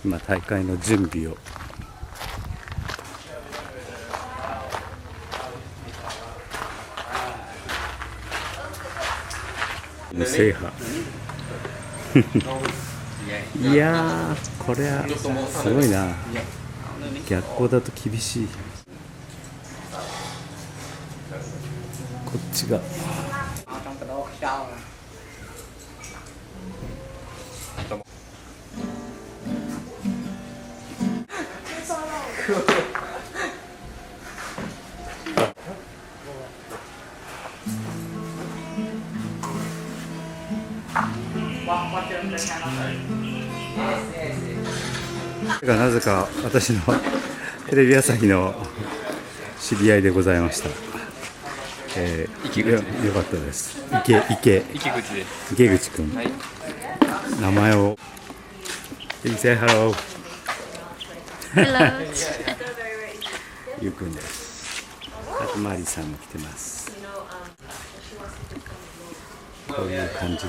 今大会の準備を制覇いやーこれはすごいな。逆光だと厳しい。こっちがなぜか私のテレビ朝日の知り合いでございました。よかったです。池口くん、はい、名前をsay hello ゆうくんです。あとマリさんも来てます。こういう感じ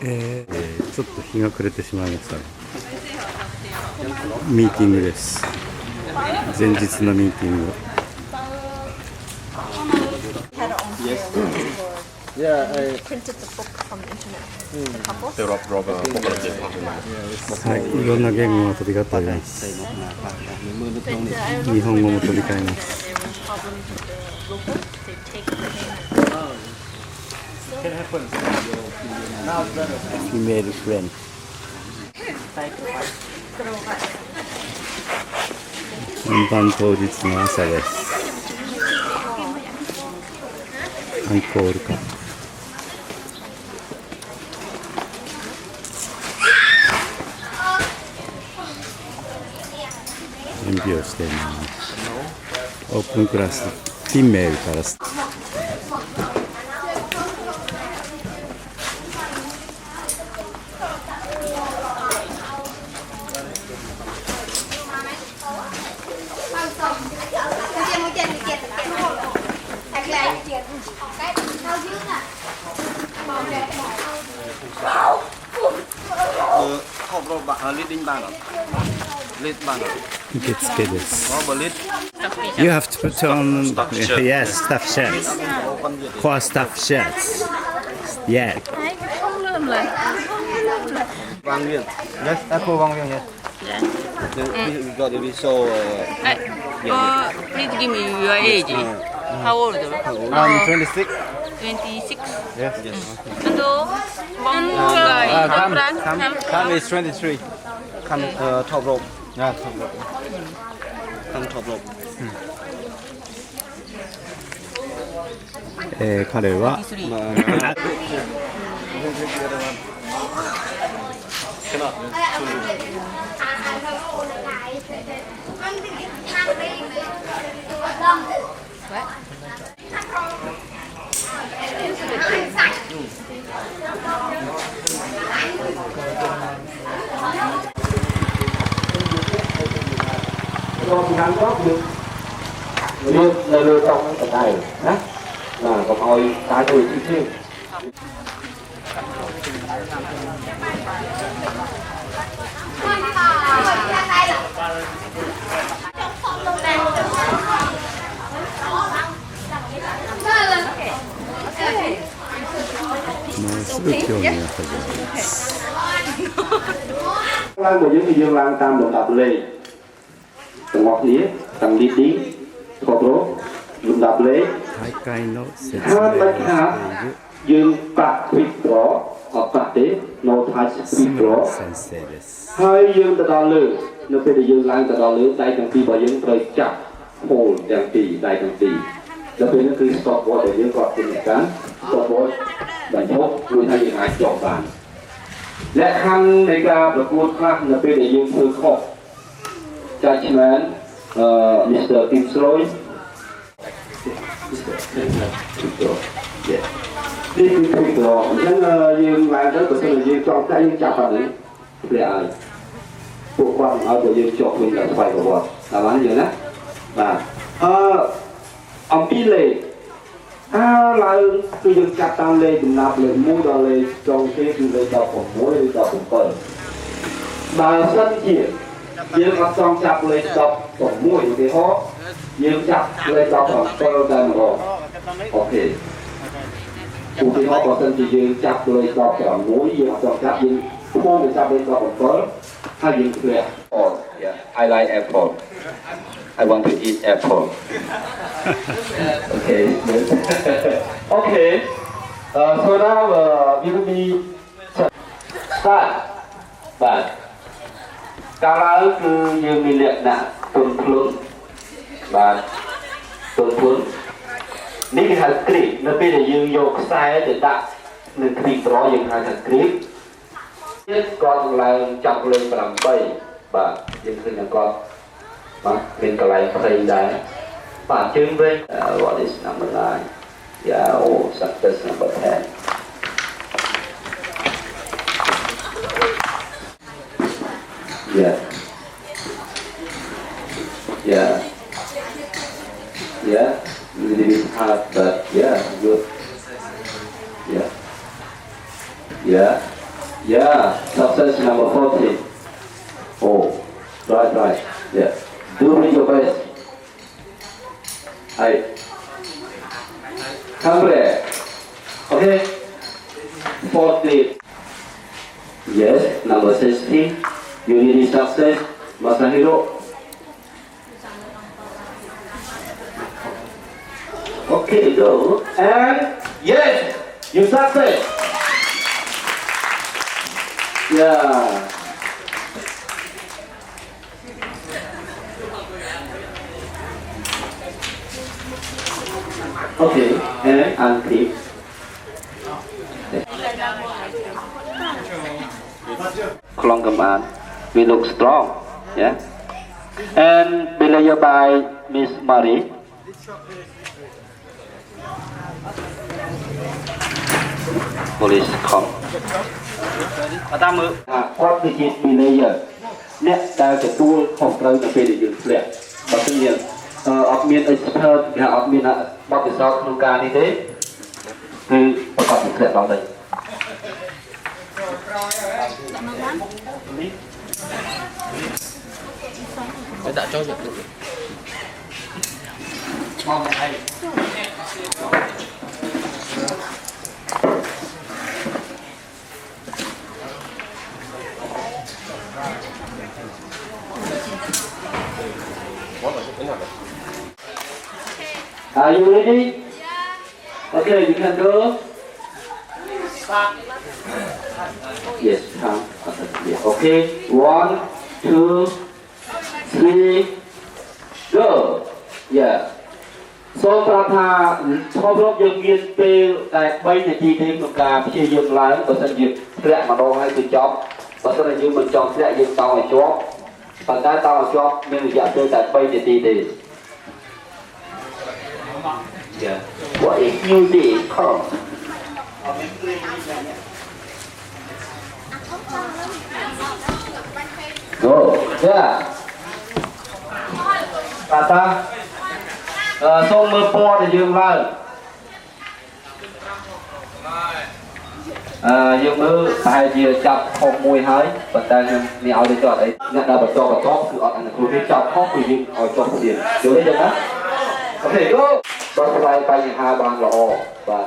で、ちょっと日が暮れてしまいましたね。ミーティングです。前日のミーティング。はい、いろんな言語が飛び交っております。日本語も飛び交います。Female friend。本番当日の朝です。アンコールか。準備をしています。オープンクラス、フィメールから。受付です。You have to put on yes stuff shirts. Core stuff shirts. Yeah. Vang Viên. Yes, Apple Vang Viên. Yes. You got to be so. Please give me your age. How old? I'm 26. 26. Yes. Yes. And one guy. Cam is 23. Cam top rope. Yeah, top rope. Cam top rope. 彼はlừa trong cái này đó là còn hồi tại người chi tiêuすぐ興味が始まります。Lan của những dương lan tam một đạp lê tầng ngọc đĩa tầng đi tí có rốt dùng đạp lê 大会の説明をしてい hai る bạch hạ dương bạc thịt rõ ở bạc tế nó thái thịt 須 rõ 村先生です。 hai dương ta đo lư nó phải dương lan ta đo lư đây thằng ti bảo dương trời chặt hồ thằng ti đây thằng ti nó phải nó cứ stop watch để dương gọt trên cán stop watch bản thốt lui thay hai chọn bàn และคำในการประกวดครั้งนั้นเป็นอย่างคือข้อ judgment Mr. Fitzroy นี่คือคลิปหรอฉันยืนวางแล้วก็คือยืนจ้องใจยืนจับอะไรเปลี่ยน ពួកគាត់ឲ្យពួកយើងជាប់វិញដល់ស្វ័យប្រវត្តិតាមបានយើងណាបាទអំពីលេខឡើងគឺយើងចាប់តាមលេខចំណាប់លេខ1ដល់លេខចុងគេគឺលេខ16ឬ17បើសិនជាយើងអត់ចង់ចាប់លេខ16ឧទាហរណ៍យើងចាប់លេខ17តែម្ដងអូខេឧទាហរណ៍បើសិនជាយើងចាប់លេខ16យើងអត់ចង់ចាប់យើងភូមិទៅចាប់លេខ17ហើយយើងធ្លាក់អូyeah I like apple I want to eat apple okay okay so now we will be start បាទកាលឡើងគឺយើងមានលក្ខណៈទុនខ្លួនបាទទុនខ្លួននេះគេហៅគ្រីបនៅពេលដែលយើងយកខ្សែទៅដាក់នៅគ្រីបត្រយើងហៅថាគ្រីបទៀតគាត់ឡើងចាប់លេខ8បាទយើងឃើញថាគាត់បាទមានកន្លែងព្រៃដែរបាទជើងវិញ what is number 9 yeah oh success number 10 yeah yeah yeah a little bit hard but yeah good yeah yeah yeah success number 14 oh right yeah do your best hey come back okay 14 yes number 16 you need success Masahiro okay go and yes you success yeah okay and unclip Klong Kaman we look strong yeah and belayar by Miss Marie police com តាមមើលគាត់គឺជា belayar អ្នកដែលទទួលខុសត្រូវទៅពេលដែលយើងធ្លាក់បើមិនយើងអត់មាន expert គេអត់មានបទពិសោធន៍ក្នុងការនេះទេគឺប្រកបពីធ្លាក់ដល់đây Để đặt cho được. Are you ready? Okay, you can go. Yes, come. Okay, 1, 2, 3, go. Yeah. So ប្រាប់ថាឈប់រកយើងមានពេលតែ3នាទីទេក្នុងការព្យាយាមឡើងបើសិនជាធ្លាក់ម្ដងហើយគឺចប់បើសិនជាយើងមិនចង់ធ្លាក់យើងតោងឲ្យជាប់ប៉ុន្តែតោងឲ្យជាប់មានរយៈពេលតែ3នាទីទេ Yeah. What is music called? Go. Yeah. Tata. Xong mơ po thì dương lên. Dương mơ hai chia chặt không mùi hơi. Và ta mình ao đi cho đấy. Nhận ra bật cho cứ ở anh cứ đi chặt không thì dương ở cho tiền. Vô đây được á. Okay, go. Bật tay tay hai bàn lọ và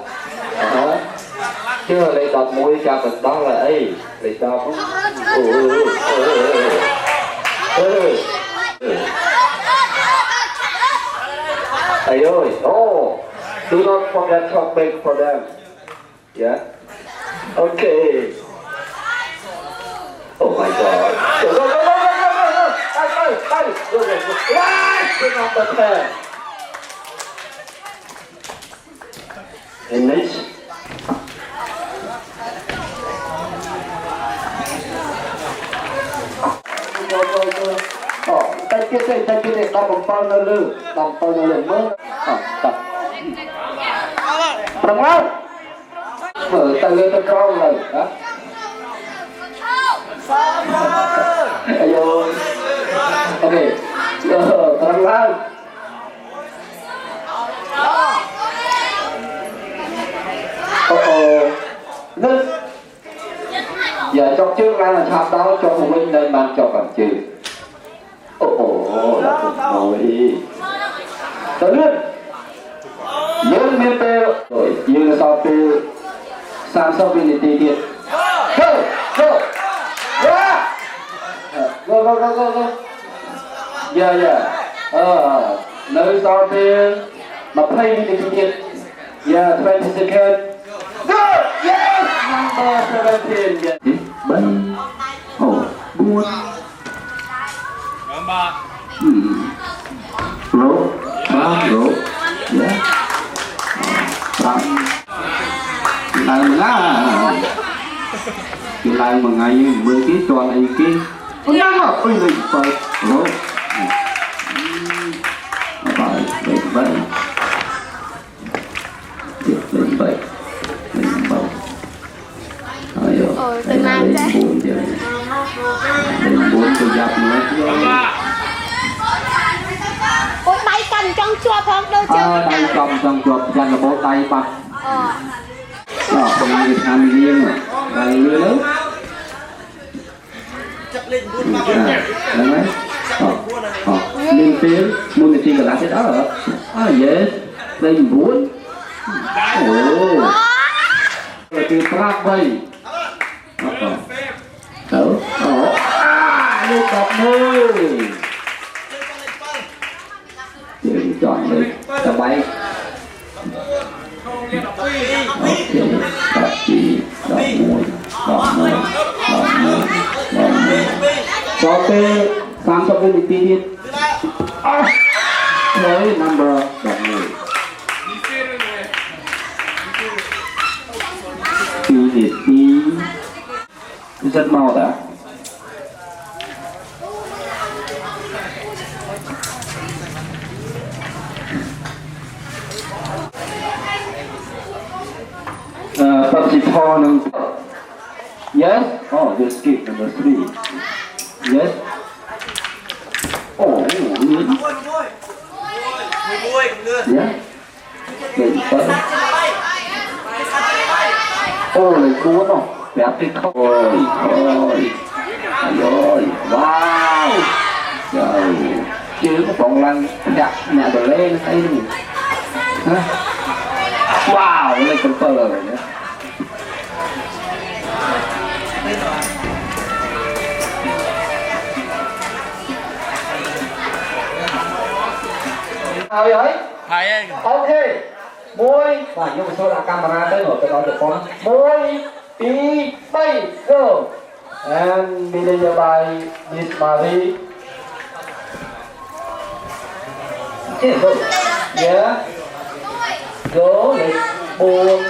chưa lấy đọt mũi cho mình đó là ấy lấy đọt thầy ơi oh do not forget to make for them yeah okay oh my god go go go go go go go go go and next tay kia này đọc bằng bao nhiêu lư đọc bao nhiêu lần mơ tập bằng lắm mở tay lên tay cao này đó Ayo. Oke. Terang-terang. Ngưng. Giờ chọc trước ra là chọc đó cho phụ huynh lên bàn chọc bằng chữ. Là phục hồi. Tới lươn. Dương miên tê. Rồi dương sau tê. Sang sau bên tê tiết. Go! Go! Go! Yeah. Nơi sau tê. Mà play đi tê tiết. Yeah, 20 seconds. Go! Yes! Number 17. Yeah. Bảy. Buồn. Rổ. Ba rổ. Yeah. Lại mà ngá. Lại mà ngày 10 kg tròn này kia. Ôi nhá mà. Ôi này phải. Rổ. Bảy. Lên 7. Từng năm chứ. Lên 4 tôi dập nữa. Ôi tay cầm trong chuột không đâu chứ. Tay cầm trong chuột dành là bộ tay bật. Đó, không ai được ăn riêng mà. Đây lưới lớn. Đấy mấy. Lên tiếng. Muốn thì cả lá cái đó hả? Yes. Đây 4. Rồi từ trap đây. Thở. Lên cặp môi. Chịu chọn đi. Ta bay. Đọc chỉ. Đọc môi. Cho tê. Sang cho bên tí đi. Lấy number. Đọc môi. Đi. Rất mau đã. Yes. Oh, you skip number 3. Yes. Oh, yeah. Ô này cuốn không? Đẹp thì không. Rồi. Wow. Trời. Chứ có bọn lăng đặt nhà đồ lên thấy đi. Wow, lên con phơ rồi nữa. Sao vậy? Ok. Môi. Và nhưng mà số là camera tới rồi tôi nói được con. Môi. Tí. Bay. Go. And bây giờ bài Miss Marie. Okay, go. Yeah. Go. Lấy buông.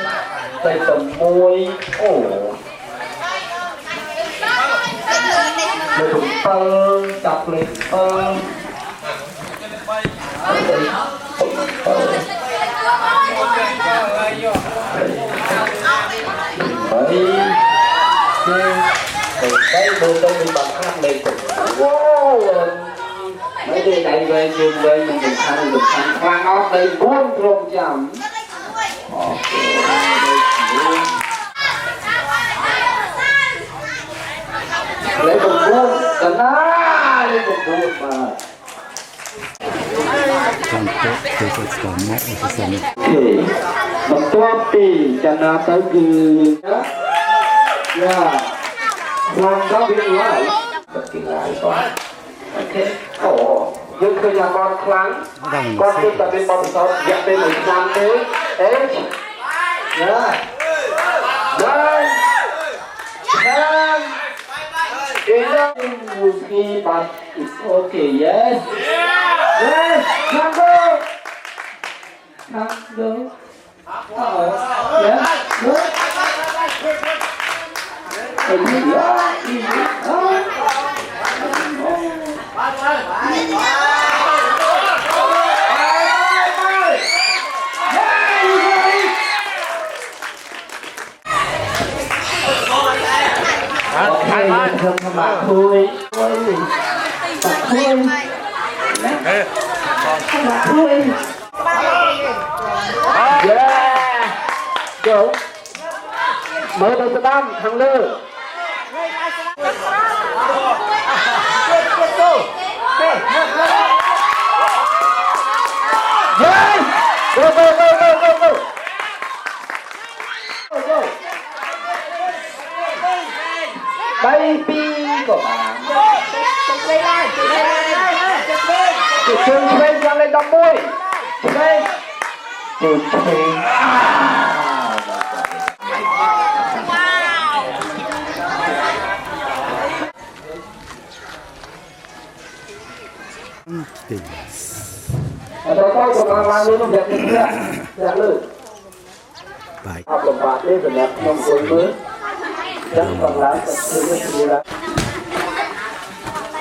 Lấy tầm môi. Lấy thùng tơ. Chọc lấy tơ. Cái đồ tôi bị bật khác đây. Mấy đứa này về trường về mình được thằng khoan ốc đây 400. Lấy một buông, cần á, lấy một buông mà. Một toa pì cho nó tới cứ. Khoan đó biết nhớ bất kỳ lại con. Ok. Nhưng khi nhà con kháng con tin là bên bóng sống dẹp bên mình làm thế. H. Yeah. 9. 10. Enough. You see, but it's okay. Yes. Yes. Number. Yeah. Good. Không các bạn thôi. Go. Mở đầu đam thằng lơ. Yes! Go, go, go, go, go, go. Go, go. Baby của bạn. Trường Train ra lên đâm môi. Train. Trường Train. Tôi của bạn làm luôn đẹp như thế. Đẹp luôn. Bye. Học đồng bạc đi rồi đẹp nông cuối mới. Chắc còn lắm.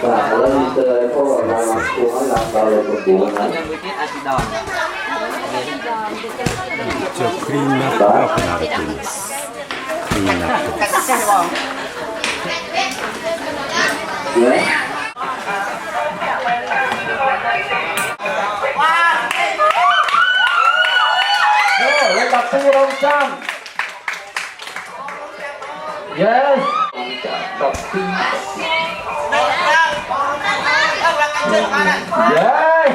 Và lên từ phố vào làm của nó làm vào rồi của nó. 저 크림나트가 나르티니스. 크림나트. 네. lên đặt tư đông trăm. Yes. Đọc phi. Yes.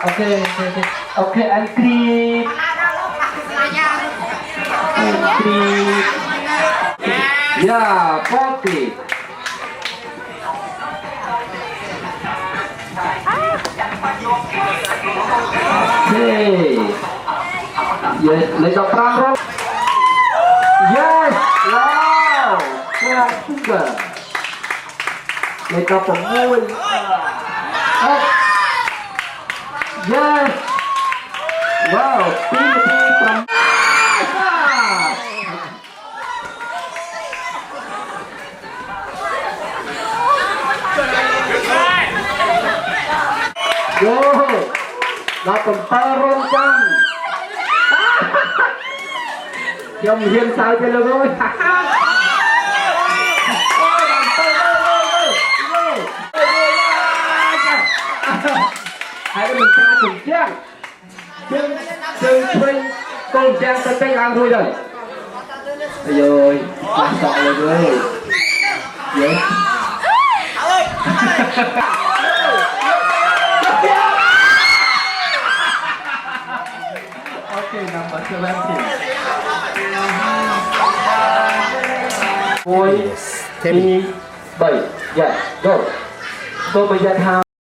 Okay, okay, and creep. Creep. Yeah, 40. Okay. Yes, lấy đọcram rồi. Yes, wow. Wow, sugar. Lấy đọc bằng môi. Yes. Wow, Timothy from. Go. Đọc bằng taron chăng. Dòng hiên sao cho luôn ơi. Hai đứa mình ra chừng trang. Chừng Trinh con trang tên tay làm thôi rồi. Bây giờ làm sợ rồi ơi. Yes. Okay, number 17. Ngôi 7. Yeah, go. Tôi bây giờ thao